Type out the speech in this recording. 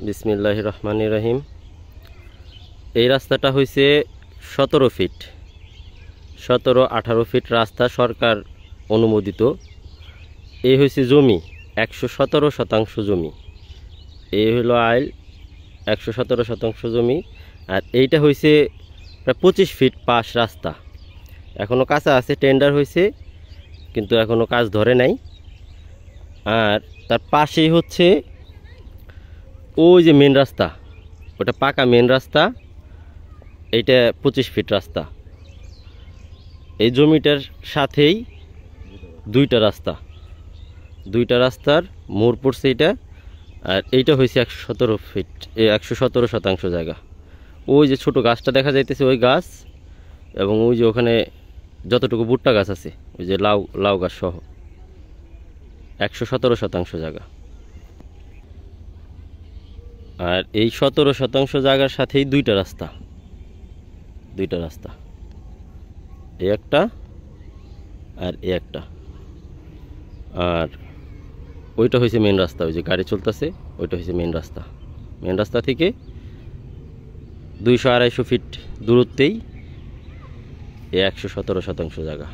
বিসমিল্লাহির রহমানির রহিম। এই রাস্তাটা হইছে 17 ফিট, 17-18 ফিট রাস্তা সরকার অনুমোদিত। এই হইছে জমি 117 শতাংশ জমি। এই হলো আইল 117 শতাংশ জমি। আর এইটা হইছে প্রায় 25 ফিট পাশ রাস্তা। এখনও কাঁচা আছে, টেন্ডার হয়েছে কিন্তু এখনও কাজ ধরে নাই। আর তার পাশেই হচ্ছে ওই যে মেন রাস্তা, ওটা পাকা মেন রাস্তা, এইটা 25 ফিট রাস্তা। এই জমিটার সাথেই দুইটা রাস্তার মোড় পড়ছে এইটা। আর এইটা হয়েছে 117 ফিট, 117 শতাংশ জায়গা। ওই যে ছোট গাছটা দেখা যাইতেছে ওই গাছ, এবং ওই যে ওখানে যতটুকু ভুট্টা গাছ আছে ওই যে লাউ গাছ সহ 117 শতাংশ জায়গা। আর এই 17 শতাংশ জায়গার সাথেই দুইটা রাস্তা, এই একটা আর এই একটা। আর ওইটা হয়েছে মেন রাস্তা, ওই যে গাড়ি চলতেছে ওইটা হয়েছে মেন রাস্তা। মেন রাস্তা থেকে 200-250 ফিট দূরত্বেই এই 117 শতাংশ জায়গা।